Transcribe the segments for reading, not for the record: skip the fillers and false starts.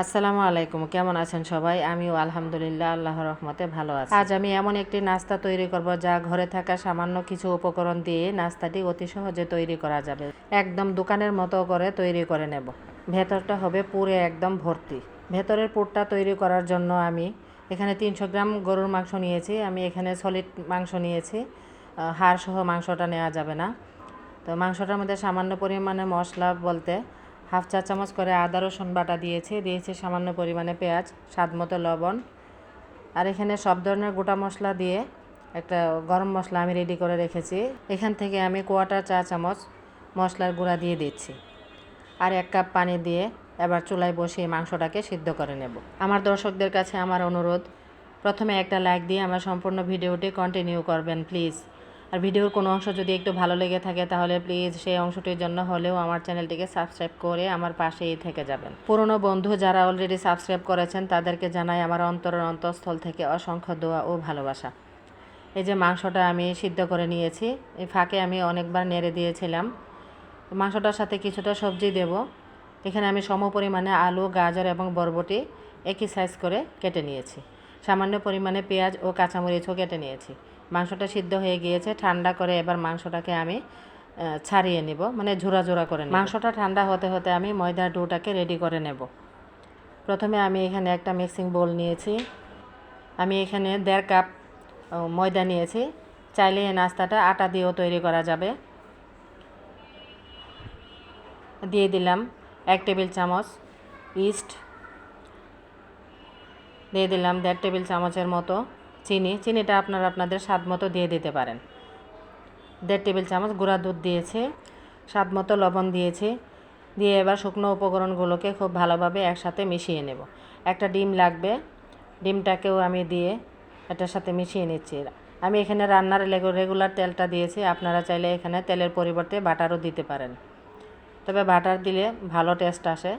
আসসালামু আলাইকুম, কেমন আছেন সবাই? আমিও আলহামদুলিল্লাহ আল্লাহর রহমতে ভালো আছি। আজ আমি এমন একটি নাস্তা তৈরি করব যা ঘরে থাকা সামান্য কিছু উপকরণ দিয়ে নাস্তাটি অতি সহজে তৈরি করা যাবে। একদম দোকানের মতো করে তৈরি করে নেব। ভেতরটা হবে পুরে একদম ভর্তি। ভেতরের পুরটা তৈরি করার জন্য আমি এখানে 300 গ্রাম গরুর মাংস নিয়েছি। আমি এখানে সলিড মাংস নিয়েছি, হাড় সহ মাংসটা নেওয়া যাবে না। তো মাংসটার মধ্যে সামান্য পরিমাণে মশলা বলতে হাফ চা চামচ করে আদা রসুন বাটা দিয়েছি সামান্য পরিমাণে পেঁয়াজ, স্বাদ মতো লবণ। আর এখানে সব ধরনের গোটা মশলা দিয়ে একটা গরম মশলা আমি রেডি করে রেখেছি। এখান থেকে আমি কোয়াটার চা চামচ মশলার গুঁড়া দিয়ে দিচ্ছি। আর 1 কাপ পানি দিয়ে এবার চুলায় বসিয়ে মাংসটাকে সিদ্ধ করে নেব। আমার দর্শকদের কাছে আমার অনুরোধ, প্রথমে একটা লাইক দিয়ে আমার সম্পূর্ণ ভিডিওটি কন্টিনিউ করবেন প্লিজ। আর ভিডিওর কোনো অংশ যদি একটু ভালো লেগে থাকে তাহলে প্লিজ সেই অংশটির জন্য হলেও আমার চ্যানেলটিকে সাবস্ক্রাইব করে আমার পাশেই থেকে যাবেন। পুরনো বন্ধু যারা অলরেডি সাবস্ক্রাইব করেছেন তাদেরকে জানাই আমার অন্তরের অন্তঃস্থল থেকে অসংখ্য দোয়া ও ভালোবাসা। এই যে মাংসটা আমি সিদ্ধ করে নিয়েছি, এই ফাঁকে আমি অনেকবার নেড়ে দিয়েছিলাম। মাংসটার সাথে কিছুটা সবজি দেব। এখানে আমি সম পরিমাণে আলু, গাজর এবং বরবটি একই সাইজ করে কেটে নিয়েছি। সামান্য পরিমাণে পেঁয়াজ ও কাঁচামরিচও কেটে নিয়েছি। মাংসটা সিদ্ধ হয়ে গিয়েছে, ঠান্ডা করে এবার মাংসটাকে আমি ছাড়িয়ে নিব, মানে ঝোড়া ঝোড়া করে নেব। মাংসটা ঠান্ডা হতে হতে আমি ময়দার ডোটাকে রেডি করে নেব। প্রথমে আমি এখানে একটা মিক্সিং বোল নিয়েছি। আমি এখানে 1.5 কাপ ময়দা নিয়েছি। চাইলে এই নাস্তাটা আটা দিয়েও তৈরি করা যাবে। দিয়ে দিলাম 1 টেবিল চামচ ইস্ট, দিয়ে দিলাম 1.5 টেবিল চামচের মতো চিনিটা আপনারা আপনাদের স্বাদ মতো দিয়ে দিতে পারেন। 1.5 টেবিল চামচ গুঁড়া দুধ দিয়েছি, স্বাদ মতো লবণ দিয়েছি। দিয়ে এবার শুকনো উপকরণগুলোকে খুব ভালোভাবে একসাথে মিশিয়ে নেব। একটা ডিম লাগবে, ডিমটাকেও আমি দিয়ে এটার সাথে মিশিয়ে নিচ্ছি। আমি এখানে রান্নার রেগুলার তেলটা দিয়েছি, আপনারা চাইলে এখানে তেলের পরিবর্তে বাটারও দিতে পারেন, তবে বাটার দিলে ভালো টেস্ট আসে।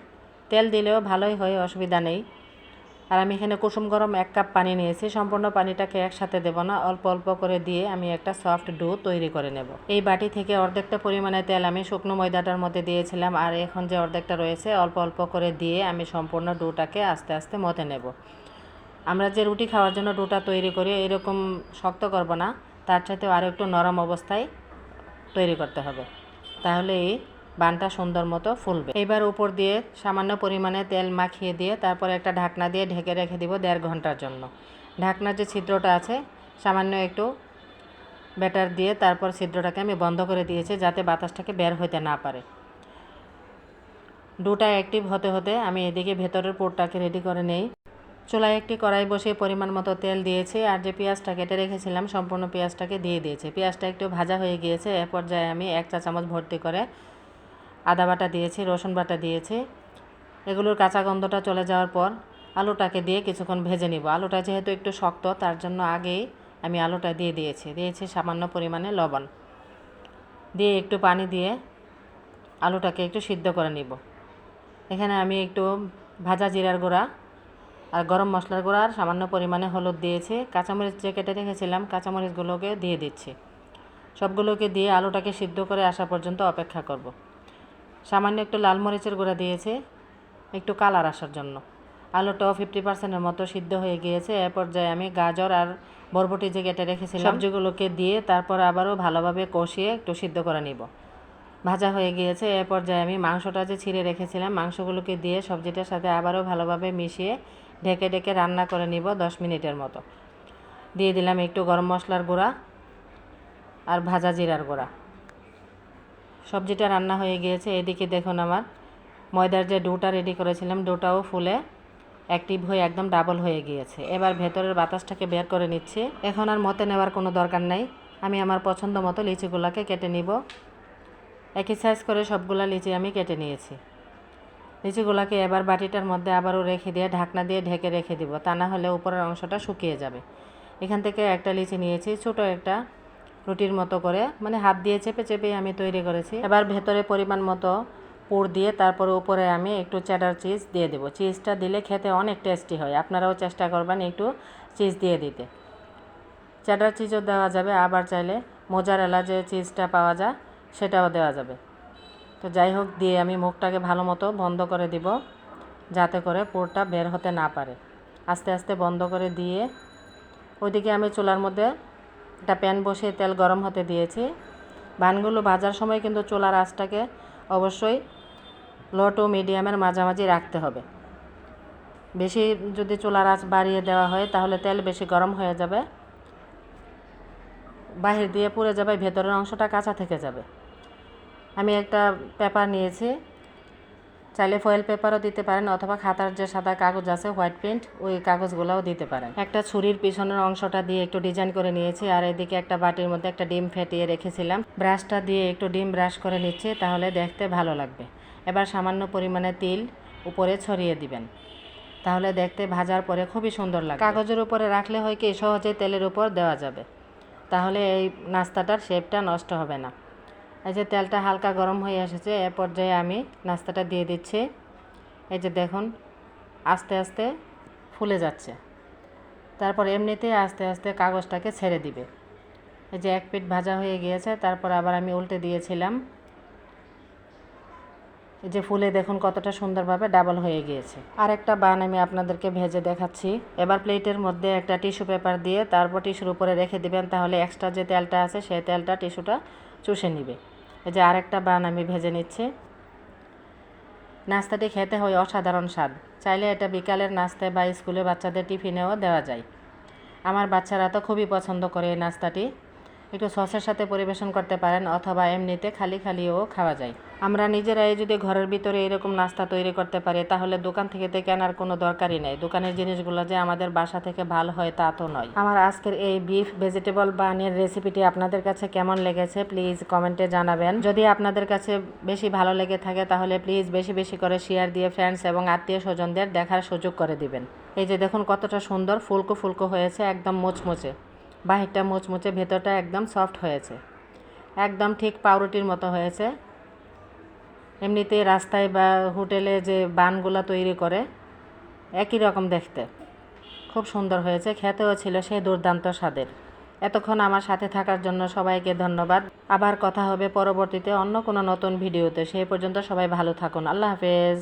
তেল দিলেও ভালোই হয়, অসুবিধা নেই। আর আমি এখানে কুসুম গরম 1 কাপ পানি নিয়েছি। সম্পূর্ণ পানিটাকে একসাথে দেব না, অল্প অল্প করে দিয়ে আমি একটা সফট ডো তৈরি করে নেব। এই বাটি থেকে অর্ধেকটা পরিমাণে তেল আমি শুকনো ময়দাটার মধ্যে দিয়েছিলাম, আর এখন যে অর্ধেকটা রয়েছে অল্প অল্প করে দিয়ে আমি সম্পূর্ণ ডোটাকে আস্তে আস্তে মতে নেব। আমরা যে রুটি খাওয়ার জন্য ডোটা তৈরি করি এরকম শক্ত করব না, তার সাথেও আরও একটু নরম অবস্থায় তৈরি করতে হবে, তাহলে এই বানটা সুন্দর মতো ফুলবে। এবার উপর দিয়ে সামান্য পরিমাণে তেল মাখিয়ে দিয়ে তারপর একটা ঢাকনা দিয়ে ঢেকে রেখে দিব 1.5 ঘন্টার জন্য। ঢাকনার যে ছিদ্রটা আছে সামান্য একটু ব্যাটার দিয়ে তারপর ছিদ্রটাকে আমি বন্ধ করে দিয়েছি যাতে বাতাসটাকে বের হতে না পারে। ডোটা অ্যাক্টিভ হতে হতে আমি এদিকে ভেতরের পুরটাকে রেডি করে নেই। চুলায় একটি কড়াই বসিয়ে পরিমাণ মতো তেল দিয়েছি, আর যে পেঁয়াজটা কেটে রেখেছিলাম সম্পূর্ণ পেঁয়াজটাকে দিয়ে দিয়েছি। পেঁয়াজটা একটু ভাজা হয়ে গিয়েছে, এ পর্যায়ে আমি 1 চা চামচ ভর্তি করে আদা বাটা দিয়েছি, রসুন বাটা দিয়েছি। এগুলোর কাঁচা গন্ধটা চলে যাওয়ার পর আলুটাকে দিয়ে কিছুক্ষণ ভেজে নিব। আলুটা যেহেতু একটু শক্ত তার জন্য আগেই আমি আলুটা দিয়েছি সামান্য পরিমাণে লবণ দিয়ে একটু পানি দিয়ে আলুটাকে একটু সিদ্ধ করে নিব। এখানে আমি একটু ভাজা জিরার গুঁড়া আর গরম মশলার গুঁড়া আর সামান্য পরিমাণে হলুদ দিয়েছি। কাঁচামরিচ যে কেটে রেখেছিলাম কাঁচামরিচগুলোকে দিয়ে দিচ্ছি। সবগুলোকে দিয়ে আলুটাকে সিদ্ধ করে আসা পর্যন্ত অপেক্ষা করব। সামান্য একটু লাল মরিচের গুঁড়া দিয়েছি একটু কালার আসার জন্য। আলুটাও 50% মতো সিদ্ধ হয়ে গিয়েছে। এ পর্যায়ে আমি গাজর আর বরবটি যে কেটে রেখেছিলাম সবজিগুলোকে দিয়ে তারপর আবারও ভালোভাবে কষিয়ে একটু সিদ্ধ করে নিব। ভাজা হয়ে গিয়েছে। এ পর্যায়ে আমি মাংসটা যে ছিঁড়ে রেখেছিলাম মাংসগুলোকে দিয়ে সবজিটার সাথে আবারও ভালোভাবে মিশিয়ে ঢেকে ঢেকে রান্না করে নিব 10 মিনিটের মতো। দিয়ে দিলাম একটু গরম মশলার গুঁড়া আর ভাজা জিরার গুঁড়া। সবজিটা রান্না হয়ে গিয়েছে। এদিকে দেখুন আমার ময়দার যে ডোটা রেডি করেছিলাম ডোটাও ফুলে অ্যাক্টিভ হয়ে একদম ডাবল হয়ে গিয়েছে। এবার ভেতরের বাতাসটাকে বের করে নিচ্ছি। এখন আর মতে নেওয়ার কোনো দরকার নেই, আমি আমার পছন্দ মতো লিচিগুলোকে কেটে নিব। একই সাইজ করে সবগুলা লিচি আমি কেটে নিয়েছি। লিচিগুলোকে এবার বাটিটার মধ্যে আবারও রেখে দিয়ে ঢাকনা দিয়ে ঢেকে রেখে দিব, তা না হলে উপরের অংশটা শুকিয়ে যাবে। এখান থেকে একটা লিচি নিয়েছি, ছোটো একটা রুটির মতো করে, মানে হাত দিয়ে চেপে চেপে আমি তৈরি করেছি। এবার ভেতরে পরিমাণ মতো পুর দিয়ে তারপরে উপরে আমি একটু চেডার চিজ দিয়ে দেবো। চিজটা দিলে খেতে অনেক টেস্টি হয়, আপনারাও চেষ্টা করবেন একটু চিজ দিয়ে দিতে। চেডার চিজও দেওয়া যাবে, আবার চাইলে মোজারেলা যে চিজটা পাওয়া যায় সেটাও দেওয়া যাবে। তো যাই হোক, দিয়ে আমি মুখটাকে ভালো মতো বন্ধ করে দিব। যাতে করে পুরটা বের হতে না পারে। আস্তে আস্তে বন্ধ করে দিয়ে ওইদিকে আমি চুলার মধ্যে একটা প্যান বসিয়ে তেল গরম হতে দিয়েছি। বানগুলো ভাজার সময় কিন্তু চুলার আঁচটাকে অবশ্যই লো টু মিডিয়ামের মাঝামাঝি রাখতে হবে। বেশি যদি চুলার আঁচ বাড়িয়ে দেওয়া হয় তাহলে তেল বেশি গরম হয়ে যাবে, বাহির দিয়ে পুড়ে যাবে, ভেতরের অংশটা কাঁচা থেকে যাবে। আমি একটা পেপার নিয়েছি, চাইলে ফয়েল পেপারও দিতে পারেন অথবা খাতার যে সাদা কাগজ আছে হোয়াইট প্রিন্ট, ওই কাগজগুলোও দিতে পারেন। একটা ছুরির পিছনের অংশটা দিয়ে একটু ডিজাইন করে নিয়েছি, আর এদিকে একটা বাটির মধ্যে একটা ডিম ফেটিয়ে রেখেছিলাম। ব্রাশটা দিয়ে একটু ডিম ব্রাশ করে নিচ্ছি, তাহলে দেখতে ভালো লাগবে। এবার সামান্য পরিমাণে তিল উপরে ছড়িয়ে দিবেন, তাহলে দেখতে ভাজার পরে খুবই সুন্দর লাগবে। কাগজের উপরে রাখলে হয় কি সহজে তেলের উপর দেওয়া যাবে, তাহলে এই নাস্তাটার শেপটা নষ্ট হবে না। এই যে তেলটা হালকা গরম হয়ে এসেছে, এ পর্যায়ে আমি নাস্তাটা দিয়ে দিচ্ছি। এই যে দেখুন আস্তে আস্তে ফুলে যাচ্ছে, তারপর এমনিতে আস্তে আস্তে কাগজটাকে ছেড়ে দিবে। এই যে এক পিঠ ভাজা হয়ে গিয়েছে, তারপর আবার আমি উল্টে দিয়েছিলাম। এই যে ফুলে দেখুন কতটা সুন্দরভাবে ডাবল হয়ে গিয়েছে। আর একটা বান আমি আপনাদেরকে ভেজে দেখাচ্ছি। এবার প্লেটের মধ্যে একটা টিস্যু পেপার দিয়ে তারপর টিস্যুর উপরে রেখে দিবেন, তাহলে এক্সট্রা যে তেলটা আছে সেই তেলটা টিস্যুটা চুষে নিবে। এই যে আরেকটা বান আমি ভেজে নিচ্ছি। নাস্তাটি খেতে হয় অসাধারণ স্বাদ। চাইলে এটা বিকালের নাস্তায় বা স্কুলে বাচ্চাদের টিফিনেও দেওয়া যায়। আমার বাচ্চারা তো খুবই পছন্দ করে এই নাস্তাটি। একটু সসের সাথে পরিবেশন করতে পারেন অথবা এমনিতে খালি খালিও খাওয়া যায়। আমরা নিজেরাই যদি ঘরের ভিতরে এরকম নাস্তা তৈরি করতে পারি তাহলে দোকান থেকে কেনার কোনো দরকারই নেই। দোকানের জিনিসগুলো যে আমাদের বাসা থেকে ভালো হয় তা তো নয়। আমার আজকের এই বিফ ভেজিটেবল বানের রেসিপিটি আপনাদের কাছে কেমন লেগেছে প্লিজ কমেন্টে জানাবেন। যদি আপনাদের কাছে বেশি ভালো লেগে থাকে তাহলে প্লিজ বেশি বেশি করে শেয়ার দিয়ে ফ্রেন্ডস এবং আত্মীয় স্বজনদের দেখার সুযোগ করে দিবেন। এই যে দেখুন কতটা সুন্দর ফুলকো ফুলকো হয়েছে, একদম মুচমুচে, বাহিরটা মুচমুচে, ভেতরটা একদম সফট হয়েছে, একদম ঠিক পাউরুটির মতো হয়েছে। এমনিতে রাস্তায় বা হোটেলে যে বানগুলা তৈরি করে একই রকম দেখতে, খুব সুন্দর হয়েছে, খেতেও ছিল সেই দুর্দান্ত স্বাদের। এতক্ষণ আমার সাথে থাকার জন্য সবাইকে ধন্যবাদ। আবার কথা হবে পরবর্তীতে অন্য কোনো নতুন ভিডিওতে। সেই পর্যন্ত সবাই ভালো থাকুন। আল্লাহ হাফেজ।